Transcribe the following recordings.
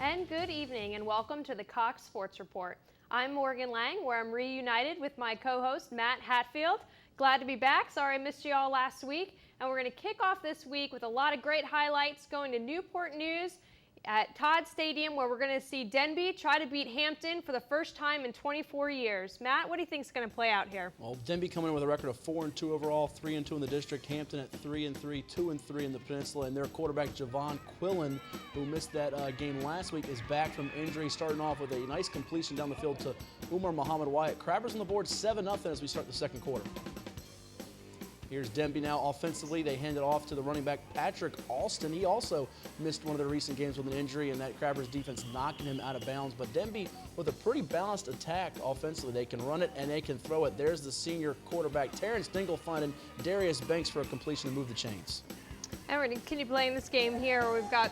And good evening and welcome to the Cox Sports Report. I'm Morgan Lang, where I'm reunited with my co-host Matt Hatfield. Glad to be back. Sorry I missed you all last week. And we're going to kick off this week with a lot of great highlights, going to Newport News at Todd Stadium, where we're going to see Denby try to beat Hampton for the first time in 24 years. Matt, what do you think is going to play out here? Well, Denby coming in with a record of 4-2 overall, 3-2 in the district. Hampton at 3-3, 2-3 in the peninsula. And their quarterback, Javon Quillen, who missed that game last week, is back from injury, starting off with a nice completion down the field to Umar Muhammad Wyatt. Crabbers on the board 7-0 as we start the second quarter. Here's Denby now offensively. They hand it off to the running back, Patrick Alston. He also missed one of their recent games with an injury, and that Crabbers defense knocking him out of bounds. But Denby with a pretty balanced attack offensively. They can run it and they can throw it. There's the senior quarterback, Terrence Dingle, finding Darius Banks for a completion to move the chains. And we're going to continue playing this game here. We've got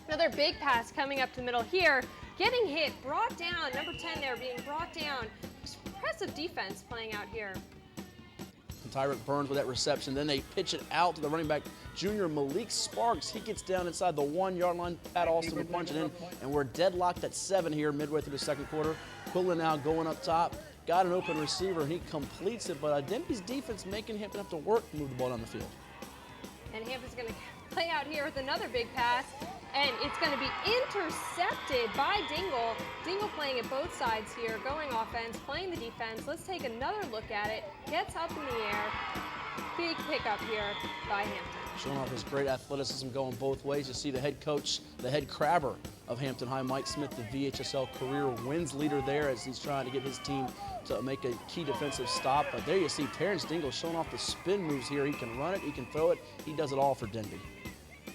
another big pass coming up the middle here. Getting hit, brought down. Number 10 there being brought down. Impressive defense playing out here. Tyrant Burns with that reception. Then they pitch it out to the running back, junior Malik Sparks. He gets down inside the 1-yard line. Pat Alston will punch it in, and we're deadlocked at 7 here midway through the second quarter. Quillen now going up top. Got an open receiver, and he completes it, but Denby's defense making Hampton have to work to move the ball down the field. And Hampton's going to play out here with another big pass, and it's going to be intercepted by Dingle. Dingle playing at both sides here, going offense, playing the defense. Let's take another look at it. Gets up in the air. Big pickup here by Hampton. Showing off his great athleticism going both ways. You see the head coach, the head crabber of Hampton High, Mike Smith, the VHSL career wins leader there as he's trying to get his team to make a key defensive stop. But there you see Terrence Dingle showing off the spin moves here. He can run it, he can throw it. He does it all for Denby.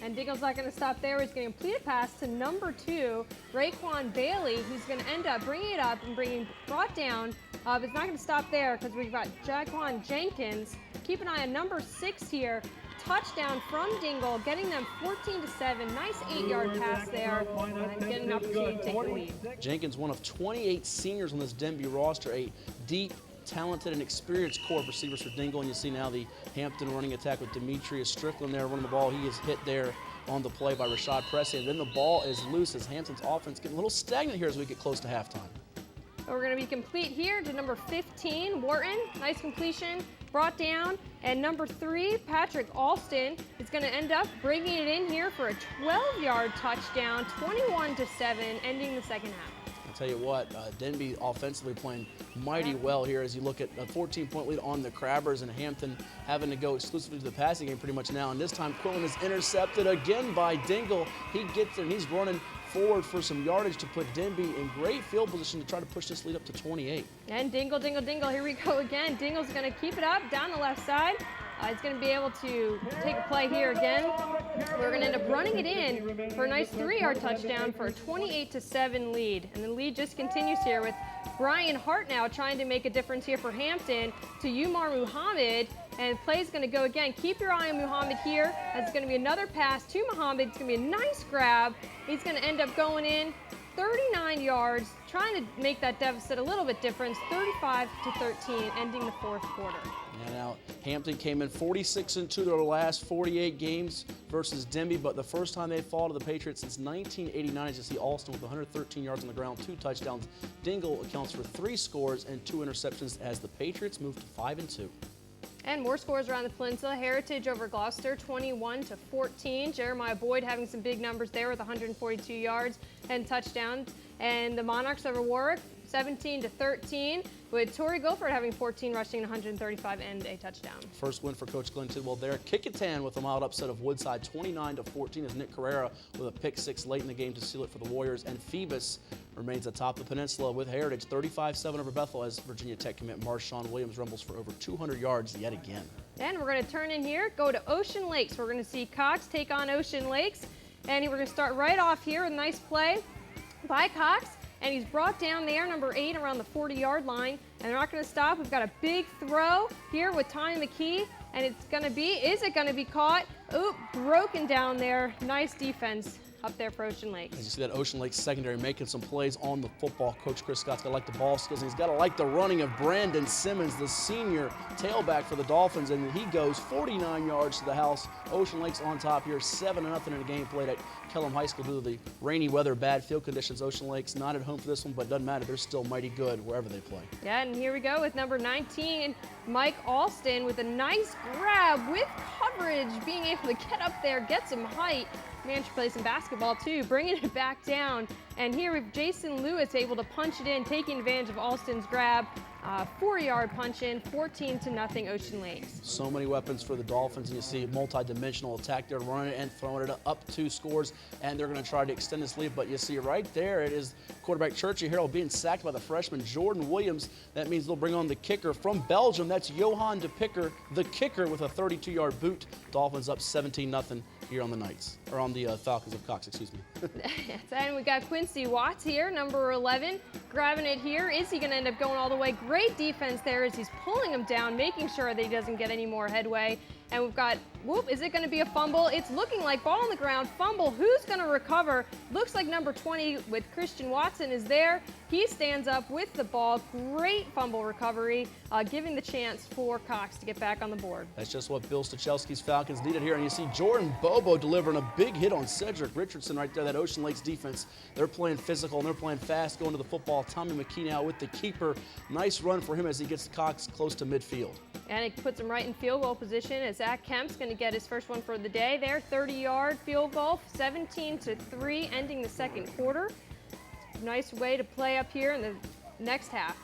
And Dingle's not going to stop there. He's going to complete a pass to number 2, Raekwon Bailey, who's going to end up bringing it up and brought down. But it's not going to stop there because we've got Jaquan Jenkins. Keep an eye on number 6 here. Touchdown from Dingle, getting them 14-7. Nice 8-yard pass there, and getting an opportunity to take the lead. Jenkins, one of 28 seniors on this Denby roster, a deep, talented and experienced core of receivers for Dingle, and you see now the Hampton running attack with Demetrius Strickland there running the ball. He is hit there on the play by Rashad Pressey, and then the ball is loose as Hampton's offense getting a little stagnant here as we get close to halftime. We're going to be complete here to number 15, Wharton. Nice completion, brought down. And number 3, Patrick Alston, is going to end up bringing it in here for a 12-yard touchdown, 21-7, ending the second half. I'll tell you what, Denby offensively playing mighty well here as you look at a 14-point lead on the Crabbers, and Hampton having to go exclusively to the passing game pretty much now. And this time Quillen is intercepted again by Dingle. He gets there and he's running forward for some yardage to put Denby in great field position to try to push this lead up to 28. And Dingle, here we go again. Dingle's going to keep it up down the left side. He's going to be able to take a play here again. We're going to end up running it in for a nice 3-yard touchdown for a 28-7 lead. And the lead just continues here with Brian Hart now trying to make a difference here for Hampton to Umar Muhammad. And play's going to go again. Keep your eye on Muhammad here. It's going to be another pass to Muhammad. It's going to be a nice grab. He's going to end up going in 39 yards, trying to make that deficit a little bit different, 35-13, ending the fourth quarter. Yeah, now Hampton came in 46-2 their last 48 games versus Denby, but the first time they fall to the Patriots since 1989. As you see Alston with 113 yards on the ground, 2 touchdowns. Dingle accounts for 3 scores and 2 interceptions as the Patriots move to 5-2. And more scores around the peninsula. Heritage over Gloucester, 21-14. Jeremiah Boyd having some big numbers there with 142 yards and touchdowns. And the Monarchs over Warwick, 17-13, with Torrey Guilford having 14 rushing, 135 and a touchdown. First win for Coach Glenn Tidwell there. Kickintan with a mild upset of Woodside, 29-14, as Nick Carrera with a pick 6 late in the game to seal it for the Warriors. And Phoebus remains atop the peninsula with Heritage, 35-7 over Bethel, as Virginia Tech commit Marshawn Williams rumbles for over 200 yards yet again. And we're going to turn in here, go to Ocean Lakes. We're going to see Cox take on Ocean Lakes. And we're going to start right off here with a nice play by Cox. And he's brought down there, number 8, around the 40-yard line. And they're not going to stop. We've got a big throw here with Tommy McKee. And it's going to be, is it going to be caught? Oop, broken down there. Nice defense up there for Ocean Lakes. As you see that Ocean Lakes secondary making some plays on the football. Coach Chris Scott's got to like the ball skills, and he's got to like the running of Brandon Simmons, the senior tailback for the Dolphins, and he goes 49 yards to the house. Ocean Lakes on top here, 7-0 in a game played at Kellum High School due to the rainy weather, bad field conditions. Ocean Lakes not at home for this one, but doesn't matter. They're still mighty good wherever they play. Yeah, and here we go with number 19, Mike Alston, with a nice grab with coverage, being able to get up there, get some height. Man should play some basketball too, bringing it back down. And here with Jason Lewis able to punch it in, taking advantage of Alston's grab. 4-yard punch in, 14-0 Ocean Lakes. So many weapons for the Dolphins, and you see multi-dimensional attack. They're running it and throwing it up 2 scores, and they're going to try to extend this lead. But you see right there, it is quarterback Churchy Harold being sacked by the freshman Jordan Williams. That means they'll bring on the kicker from Belgium. That's Johan de Picker, the kicker, with a 32-yard boot. Dolphins up 17-0 here on the Knights, or on the Falcons of Cox, excuse me. And we got Quincy Watts here, number 11, grabbing it here. Is he going to end up going all the way? Great defense there as he's pulling him down, making sure that he doesn't get any more headway. And we've got, whoop, is it going to be a fumble? It's looking like ball on the ground, fumble. Who's going to recover? Looks like number 20 with Christian Watson is there. He stands up with the ball. Great fumble recovery, giving the chance for Cox to get back on the board. That's just what Bill Stachelski's Falcons needed here. And you see Jordan Bobo delivering a big hit on Cedric Richardson right there, that Ocean Lakes defense. They're playing physical and they're playing fast, going to the football. Tommy McKee now with the keeper. Nice run for him as he gets Cox close to midfield. And it puts him right in field goal position as Zach Kemp's going to get his first one for the day there. 30-yard field goal, 17-3, ending the second quarter. Nice way to play up here in the next half.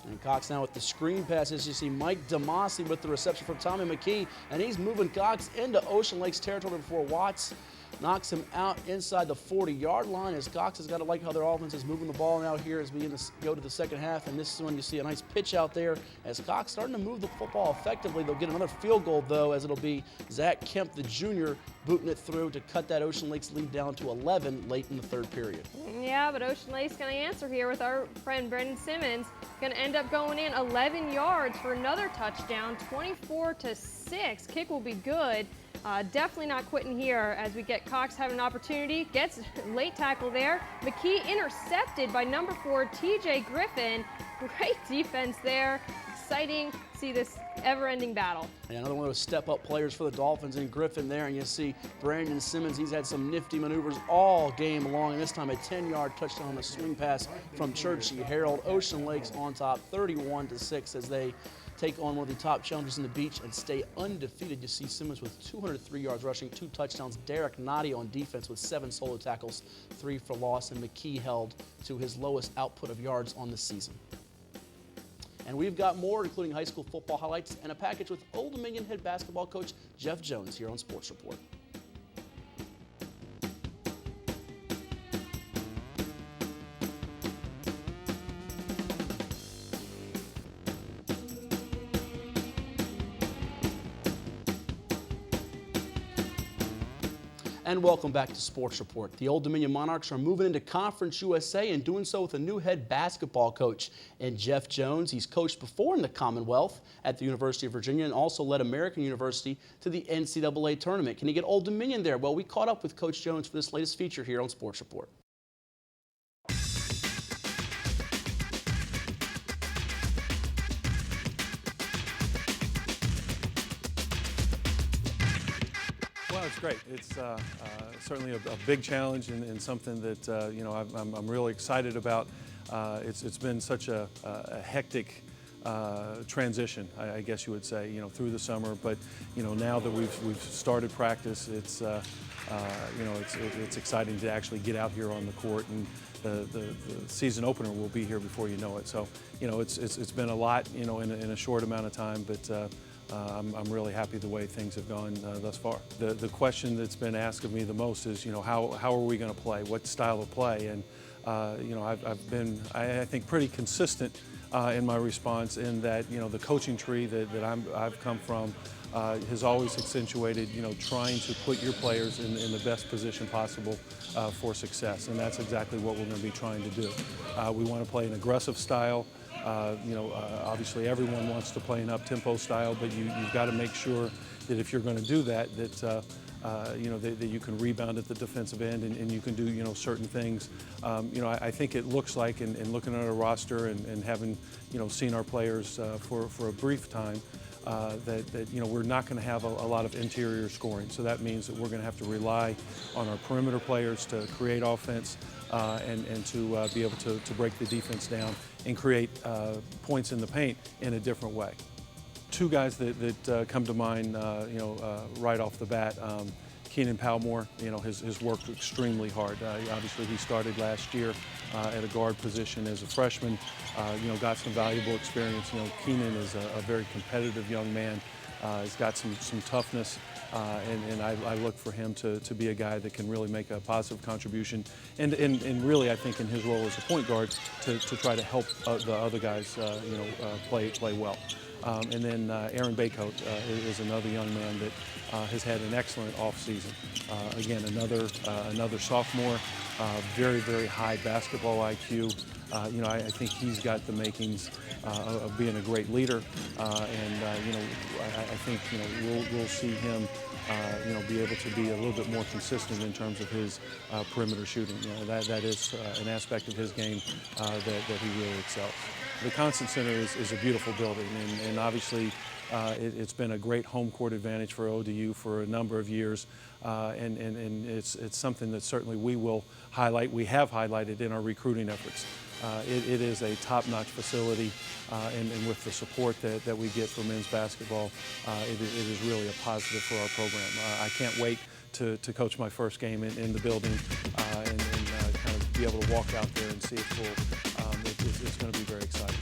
And Cox now with the screen passes. You see Mike DeMasi with the reception from Tommy McKee, and he's moving Cox into Ocean Lakes territory before Watts knocks him out inside the 40-yard line, as Cox has got to like how their offense is moving the ball now here as we go to the second half. And this is when you see a nice pitch out there as Cox starting to move the football effectively. They'll get another field goal, though, as it'll be Zach Kemp, the junior, booting it through to cut that Ocean Lakes lead down to 11 late in the third period. Yeah, but Ocean Lakes going to answer here with our friend Brendan Simmons. Going to end up going in 11 yards for another touchdown, 24-6. Kick will be good. Definitely not quitting here as we get Cox having an opportunity. Gets late tackle there. McKee intercepted by number 4, TJ Griffin. Great defense there. Exciting to see this ever-ending battle. And another one of those step-up players for the Dolphins in Griffin there. And you see Brandon Simmons. He's had some nifty maneuvers all game long. And this time a 10-yard touchdown on a swing pass from Churchy Harold. Ocean Lakes on top, 31-6 as they take on one of the top challengers in the beach and stay undefeated. You see Simmons with 203 yards rushing, 2 touchdowns. Derek Noddy on defense with 7 solo tackles, 3 for loss. And McKee held to his lowest output of yards on the season. And we've got more, including high school football highlights and a package with Old Dominion head basketball coach Jeff Jones here on Sports Report. And welcome back to Sports Report. The Old Dominion Monarchs are moving into Conference USA and doing so with a new head basketball coach in Jeff Jones. He's coached before in the Commonwealth at the University of Virginia and also led American University to the NCAA tournament. Can he get Old Dominion there? Well, we caught up with Coach Jones for this latest feature here on Sports Report. Well, it's great. It's certainly a big challenge and something that you know I'm really excited about. It's been such a hectic transition, I guess you would say, you know, through the summer. But you know, now that we've started practice, it's you know, it's exciting to actually get out here on the court, and the season opener will be here before you know it. So you know, it's been a lot, you know, in a short amount of time, but. I'm really happy the way things have gone thus far. The question that's been asked of me the most is, you know, how are we going to play? What style of play? And you know, I've been, I think, pretty consistent in my response, in that, you know, the coaching tree that I've come from has always accentuated, you know, trying to put your players in the best position possible for success, and that's exactly what we're going to be trying to do. We want to play an aggressive style. You know, obviously everyone wants to play an up-tempo style, but you've got to make sure that if you're going to do that, that that you can rebound at the defensive end and you can do, certain things. I think it looks like, in looking at our roster and having, seen our players for a brief time, that we're not going to have a lot of interior scoring. So that means that we're going to have to rely on our perimeter players to create offense and to be able to break the defense down and create points in the paint in a different way. Two guys that come to mind, right off the bat. Keenan Palmore, has worked extremely hard. Obviously, he started last year at a guard position as a freshman. Got some valuable experience. Keenan is a very competitive young man. He's got some toughness, and I look for him to be a guy that can really make a positive contribution, and really I think in his role as a point guard to try to help the other guys, play well. And then Aaron Baycoat is another young man that has had an excellent offseason. Again, another sophomore, very, very high basketball IQ. I think he's got the makings of being a great leader, and I think we'll see him be able to be a little bit more consistent in terms of his perimeter shooting. That is an aspect of his game that he really excels. The Constant Center is a beautiful building, and obviously it's been a great home court advantage for ODU for a number of years, and it's something that certainly we will highlight. We have highlighted in our recruiting efforts. It is a top-notch facility, and with the support that we get from men's basketball, it is really a positive for our program. I can't wait to coach my first game in the building and kind of be able to walk out there and see it full. It's going to be very exciting.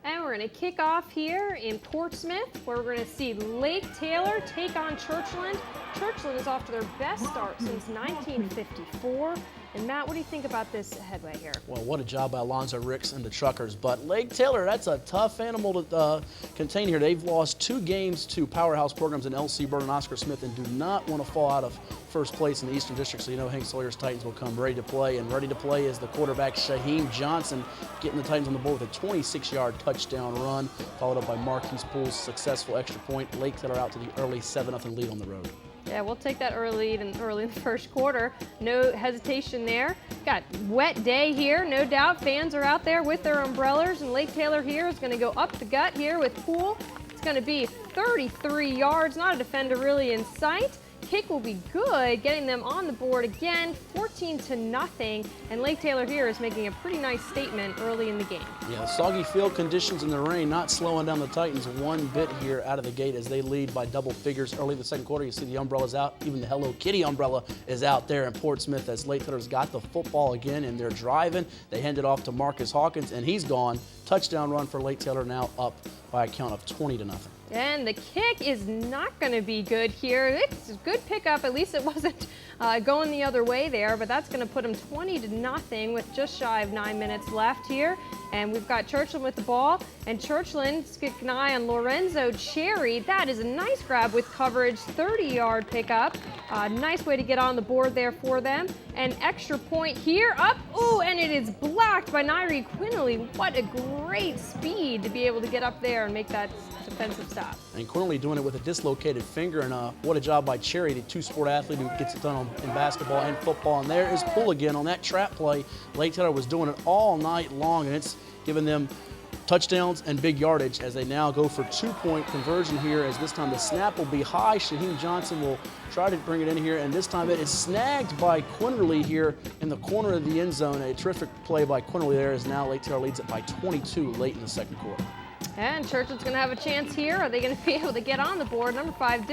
And we're going to kick off here in Portsmouth, where we're going to see Lake Taylor take on Churchland. Churchland is off to their best start since 1954. And Matt, what do you think about this headway here? Well, what a job by Alonzo Ricks and the Truckers. But Lake Taylor, that's a tough animal to contain here. They've lost 2 games to powerhouse programs in L.C. Burton and Oscar Smith and do not want to fall out of first place in the Eastern District. So Hank Sawyer's Titans will come ready to play. And ready to play is the quarterback Shaheem Johnson, getting the Titans on the board with a 26-yard touchdown run, followed up by Marquise Poole's successful extra point. Lake Taylor out to the early 7-0 lead on the road. Yeah, we'll take that early in the first quarter. No hesitation there. Got wet day here, no doubt. Fans are out there with their umbrellas, and Lake Taylor here is going to go up the gut here with Poole. It's going to be 33 yards, not a defender really in sight. Kick will be good, getting them on the board again, 14-0, and Lake Taylor here is making a pretty nice statement early in the game. Yeah, soggy field conditions in the rain not slowing down the Titans one bit here out of the gate as they lead by double figures early in the second quarter. You see the umbrellas out, even the Hello Kitty umbrella is out there in Portsmouth as Lake Taylor's got the football again and they're driving. They hand it off to Marcus Hawkins and he's gone. Touchdown run for Lake Taylor, now up by a count of 20-0. And the kick is not going to be good here. It's a good pickup. At least it wasn't going the other way there, but that's going to put them 20-0 with just shy of 9 minutes left here. And we've got Churchland with the ball, and Churchland's keeping an eye on Lorenzo Cherry. That is a nice grab with coverage, 30-yard pickup. Nice way to get on the board there for them. An extra point here, up, ooh, and it is blocked by Nairi Quinley. What a great speed to be able to get up there and make that defensive stop. And Quinley doing it with a dislocated finger, and what a job by Cherry, the two-sport athlete who gets it done in basketball and football. And there is Poole again on that trap play. Lake Taylor was doing it all night long, and it's giving them touchdowns and big yardage as they now go for 2-point conversion here, as this time the snap will be high. Shaheem Johnson will try to bring it in here, and this time it is snagged by Quinley here in the corner of the end zone. A terrific play by Quinley there, as now Lake Taylor leads it by 22 late in the second quarter. And Churchland's going to have a chance here. Are they going to be able to get on the board? Number 5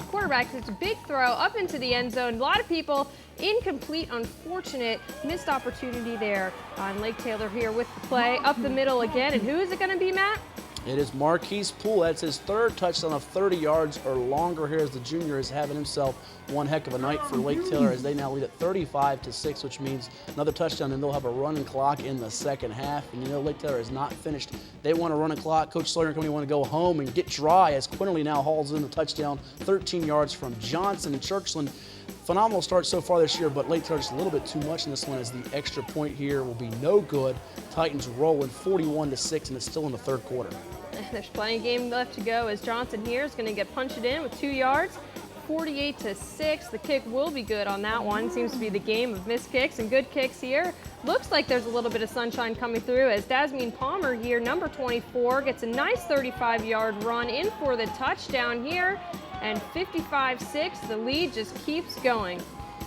quarterback. It's a big throw up into the end zone. A lot of people incomplete, unfortunate, missed opportunity there on Lake Taylor here with the play up the middle again. And who is it going to be, Matt? It is Marquise Poole. That's his third touchdown of 30 yards or longer here, as the junior is having himself one heck of a night for Lake Taylor, as they now lead at 35-6, which means another touchdown, and they'll have a running clock in the second half. And Lake Taylor is not finished. They want a running clock. Coach Sawyer and company want to go home and get dry, as Quinley now hauls in the touchdown, 13 yards from Johnson. And Churchland Phenomenal start so far this year, but Lake Taylor just a little bit too much in this one as the extra point here will be no good. Titans rolling 41-6, and it's still in the third quarter. There's plenty of game left to go as Johnson here is going to get punched in with 2 yards. 48-6. The kick will be good on that one. Seems to be the game of missed kicks and good kicks here. Looks like there's a little bit of sunshine coming through as Dasmine Palmer here, number 24, gets a nice 35-yard run in for the touchdown here. And 55-6, the lead just keeps going.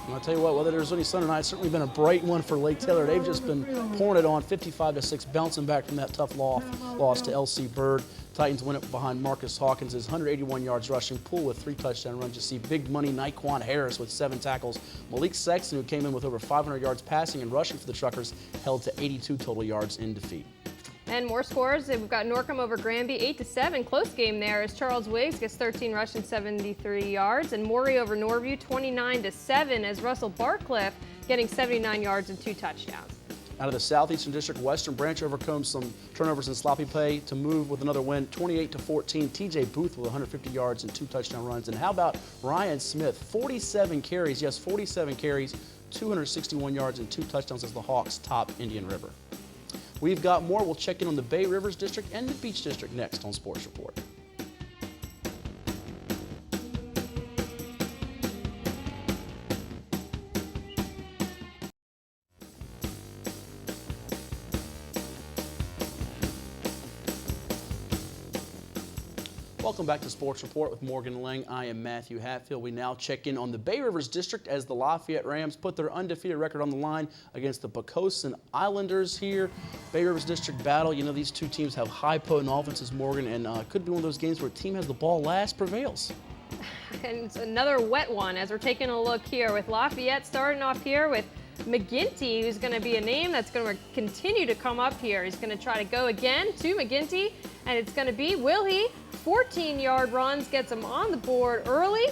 And I'll tell you what, whether there's any sun or not, it's certainly been a bright one for Lake Taylor. They've just been pouring it on, 55-6, bouncing back from that tough loss to LC Bird. Titans win it behind Marcus Hawkins' 181 yards rushing, Poole with 3 touchdown runs. You see big money Naquan Harris with 7 tackles. Malik Sexton, who came in with over 500 yards passing and rushing for the Truckers, held to 82 total yards in defeat. And more scores. We've got Norcom over Granby, 8-7. Close game there as Charles Wiggs gets 13 rushing, 73 yards. And Morey over Norview, 29-7 as Russell Barcliff getting 79 yards and 2 touchdowns. Out of the Southeastern District, Western Branch overcomes some turnovers and sloppy play to move with another win, 28-14. TJ Booth with 150 yards and 2 touchdown runs. And how about Ryan Smith, 47 carries, yes, 47 carries, 261 yards and 2 touchdowns as the Hawks top Indian River. We've got more. We'll check in on the Bay Rivers District and the Beach District next on Sports Report. Welcome back to Sports Report with Morgan Lang. I am Matthew Hatfield. We now check in on the Bay Rivers District as the Lafayette Rams put their undefeated record on the line against the Poquoson Islanders here. Bay Rivers District battle. You know, these two teams have high potent offenses, Morgan, and could be one of those games where a team has the ball last prevails. And it's another wet one as we're taking a look here with Lafayette starting off here with McGinty, who's going to be a name that's going to continue to come up here. He's going to try to go again to McGinty, and it's going to be, will he? 14-yard runs, gets him on the board early.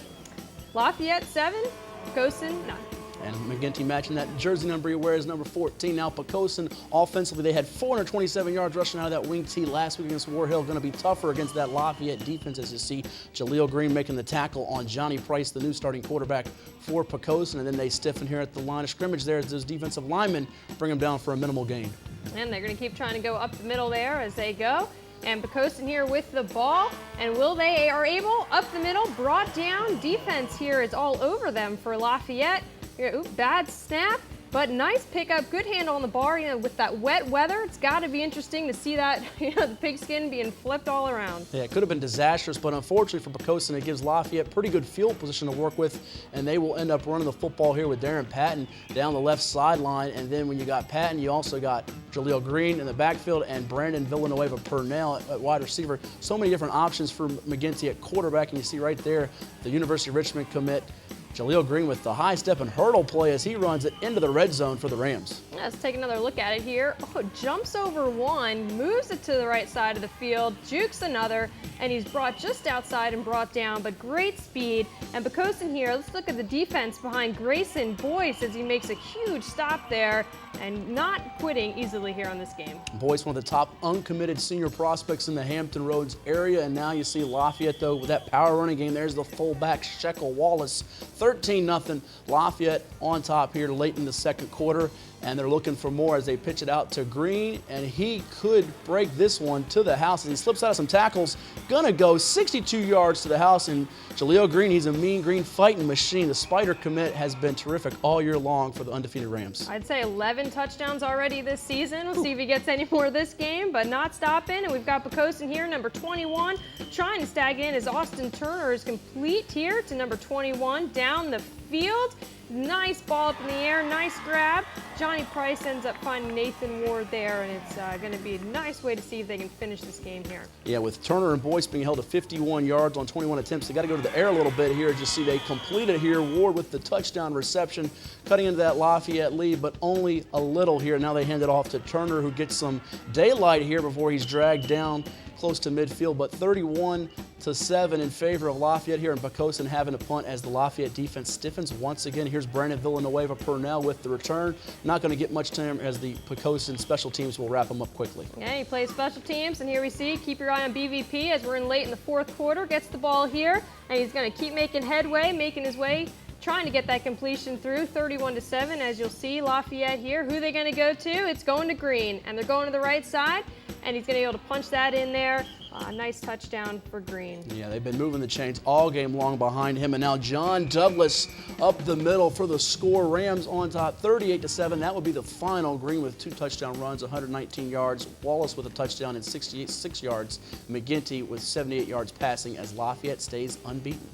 Lafayette 7, Poquoson none. And McGinty matching that jersey number he wears, number 14. Now Poquoson, offensively, they had 427 yards rushing out of that wing tee last week against War Hill. Going to be tougher against that Lafayette defense, as you see Jaleel Green making the tackle on Johnny Price, the new starting quarterback for Poquoson. And then they stiffen here at the line of scrimmage there as those defensive linemen bring them down for a minimal gain. And they're going to keep trying to go up the middle there as they go. And Poquoson here with the ball, and they are able, up the middle, brought down. Defense here is all over them for Lafayette. Ooh, bad snap, but nice pickup, good handle on the bar. You know, with that wet weather, it's got to be interesting to see that, the pigskin being flipped all around. Yeah, it could have been disastrous, but unfortunately for Poquoson, it gives Lafayette pretty good field position to work with, and they will end up running the football here with Darren Patton down the left sideline. And then when you got Patton, you also got Jaleel Green in the backfield and Brandon Villanueva Purnell at wide receiver. So many different options for McGinty at quarterback, and you see right there the University of Richmond commit Jaleel Green with the high step and hurdle play as he runs it into the red zone for the Rams. Let's take another look at it here. Oh, jumps over one, moves it to the right side of the field, jukes another, and he's brought just outside and brought down, but great speed. And Poquoson here, let's look at the defense behind Grayson Boyce as he makes a huge stop there and not quitting easily here on this game. Boyce, one of the top uncommitted senior prospects in the Hampton Roads area, and now you see Lafayette, though, with that power running game. There's the fullback, Shekel Wallace. 13-0, Lafayette on top here late in the second quarter, and they're looking for more as they pitch it out to Green, and he could break this one to the house as he slips out of some tackles. Gonna go 62 yards to the house, and Jaleel Green, he's a mean green fighting machine. The Spider commit has been terrific all year long for the undefeated Rams. I'd say 11 touchdowns already this season. We'll see if he gets any more this game, but not stopping. And we've got Poquoson here, number 21, trying to stag in as Austin Turner is complete here to number 21 down the field. Nice ball up in the air, nice grab. Johnny Price ends up finding Nathan Ward there, and it's going to be a nice way to see if they can finish this game here. Yeah, with Turner and Boyce being held to 51 yards on 21 attempts, they got to go to the air a little bit here. Just see they completed here. Ward with the touchdown reception, cutting into that Lafayette lead, but only a little here. Now they hand it off to Turner, who gets some daylight here before he's dragged down close to midfield, but 31-7 in favor of Lafayette here, and Poquoson having a punt as the Lafayette defense stiffens once again. Here's Brandon Villanueva Purnell with the return. Not going to get much time as the Poquoson special teams will wrap them up quickly. Yeah, he plays special teams, and here we see, keep your eye on BVP as we're in late in the fourth quarter, gets the ball here, and he's going to keep making headway, making his way trying to get that completion through, 31-7, as you'll see. Lafayette here, who are they going to go to? It's going to Green, and they're going to the right side, and he's going to be able to punch that in there. Nice touchdown for Green. Yeah, they've been moving the chains all game long behind him, and now John Douglas up the middle for the score. Rams on top, 38-7. That would be the final. Green with 2 touchdown runs, 119 yards. Wallace with a touchdown and 66 yards. McGinty with 78 yards passing as Lafayette stays unbeaten.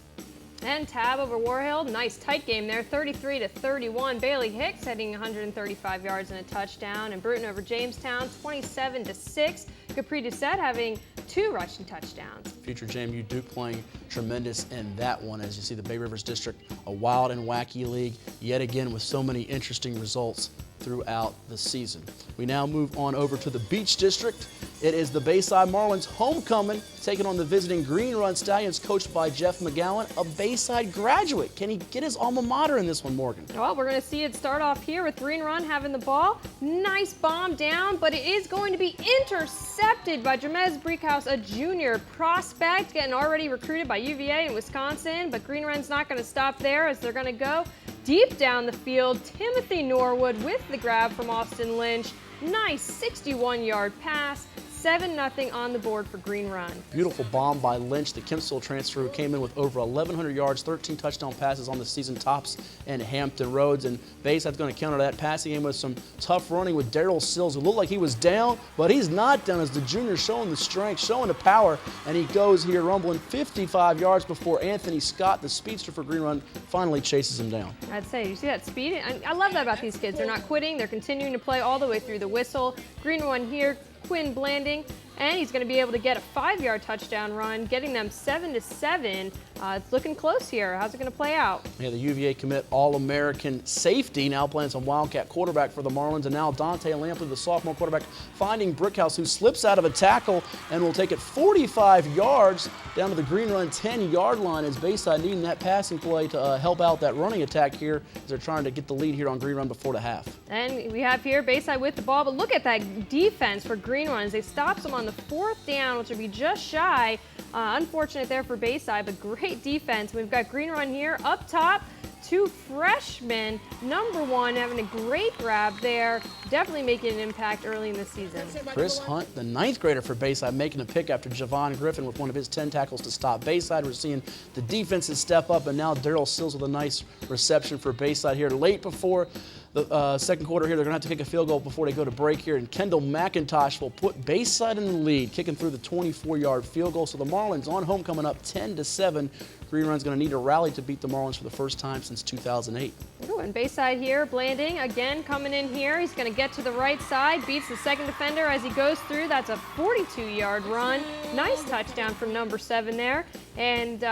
And Tab over Warhill, nice tight game there, 33-31. Bailey Hicks heading 135 yards and a touchdown. And Bruton over Jamestown, 27-6. Capri Doucette having 2 rushing touchdowns. Future JMU Duke playing tremendous in that one. As you see, the Bay Rivers District, a wild and wacky league, yet again with so many interesting results throughout the season. We now move on over to the Beach District. It is the Bayside Marlins homecoming, taking on the visiting Green Run Stallions, coached by Jeff McGowan, a Bayside graduate. Can he get his alma mater in this one, Morgan? Well, we're going to see it start off here with Green Run having the ball. Nice bomb down, but it is going to be intercepted by Jamez Breakhouse, a junior prospect, getting already recruited by UVA in Wisconsin. But Green Run's not going to stop there, as they're going to go deep down the field. Timothy Norwood with the grab from Austin Lynch. Nice 61-yard pass. 7-0 on the board for Green Run. Beautiful bomb by Lynch, the Kempsville transfer, who came in with over 1,100 yards, 13 touchdown passes on the season, tops in Hampton Roads. And Bayside's going to counter that passing game with some tough running with Daryl Sills, who looked like he was down, but he's not down, as the junior showing the strength, showing the power, and he goes here rumbling 55 yards before Anthony Scott, the speedster for Green Run, finally chases him down. I'd say, you see that speed? I love that about these kids. They're not quitting. They're continuing to play all the way through the whistle. Green Run here, Quinn Blanding, and he's going to be able to get a 5-yard touchdown run, getting them 7-7. It's looking close here. How's it going to play out? Yeah, the UVA commit All-American safety, now playing some Wildcat quarterback for the Marlins, and now Dante Lampley, the sophomore quarterback, finding Brickhouse, who slips out of a tackle and will take it 45 yards down to the Green Run 10-yard line, as Bayside needing that passing play to help out that running attack here, as they're trying to get the lead here on Green Run before the half. And we have here Bayside with the ball, but look at that defense for Green Run as they stops them on the 4th down, which would be just shy. Unfortunate there for Bayside, but great defense. We've got Green Run here up top. 2 freshmen, number 1 having a great grab there, definitely making an impact early in the season. Chris Hunt, the 9th grader for Bayside, making a pick after Javon Griffin with one of his 10 tackles to stop Bayside. We're seeing the defenses step up, and now Daryl Sills with a nice reception for Bayside here. Late before the second quarter here, they're going to have to kick a field goal before they go to break here, and Kendall McIntosh will put Bayside in the lead, kicking through the 24-yard field goal. So the Marlins on homecoming up 10-7. Green Run's going to need a rally to beat the Marlins for the first time since 2008. Ooh, and Bayside here, Blanding again coming in here. He's going to get to the right side, beats the second defender as he goes through. That's a 42-yard run. Nice touchdown from number 7 there. And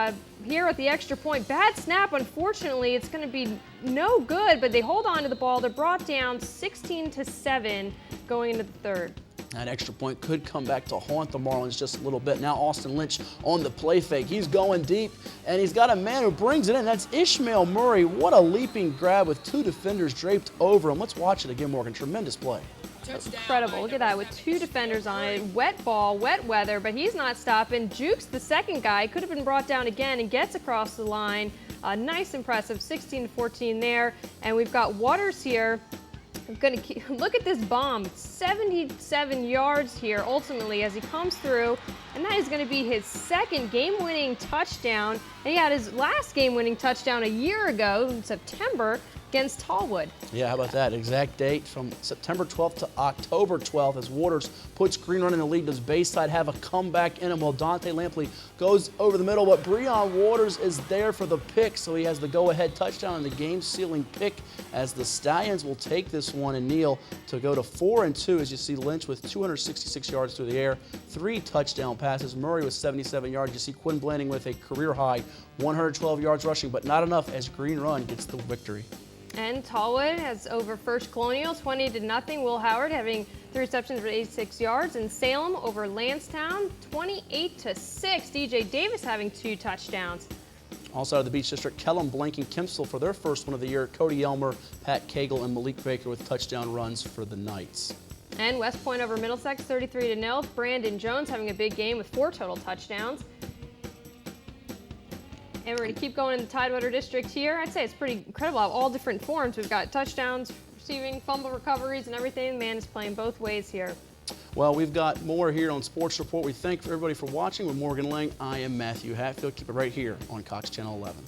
here at the extra point, bad snap. Unfortunately, it's going to be no good, but they hold on to the ball. They're brought down 16-7 going into the third. That extra point could come back to haunt the Marlins just a little bit. Now Austin Lynch on the play fake. He's going deep, and he's got a man who brings it in. That's Ishmael Murray. What a leaping grab with 2 defenders draped over him. Let's watch it again, Morgan. Tremendous play. That's incredible. Look at that with 2 defenders on it. Wet ball, wet weather, but he's not stopping. Jukes, the second guy, could have been brought down again and gets across the line. Nice, impressive, 16-14 there. And we've got Waters here. I'm going to look at this bomb, 77 yards here ultimately as he comes through, and that is going to be his second game-winning touchdown. And he had his last game-winning touchdown a year ago in September against Tallwood. Yeah, how about that? Exact date from September 12th to October 12th as Waters puts Green Run in the lead. Does Bayside have a comeback in him? Well, Dante Lampley goes over the middle, but Breon Waters is there for the pick, so he has the go-ahead touchdown and the game-sealing pick as the Stallions will take this one and kneel to go to 4-2 as you see Lynch with 266 yards through the air, 3 touchdown passes. Murray with 77 yards. You see Quinn Blanding with a career-high 112 yards rushing, but not enough as Green Run gets the victory. And Tallwood has over First Colonial, 20-0. Will Howard having 3 receptions for 86 yards. And Salem over Lansdowne, 28-6. DJ Davis having 2 touchdowns. Also out of the Beach District, Kellum blanking Kempsville for their first one of the year. Cody Elmer, Pat Cagle, and Malik Baker with touchdown runs for the Knights. And West Point over Middlesex, 33-0. Brandon Jones having a big game with 4 total touchdowns. And we're going to keep going in the Tidewater District here. I'd say it's pretty incredible how all different forms. We've got touchdowns, receiving, fumble recoveries, and everything. Man is playing both ways here. Well, we've got more here on Sports Report. We thank everybody for watching. With Morgan Lang, I am Matthew Hatfield. Keep it right here on Cox Channel 11.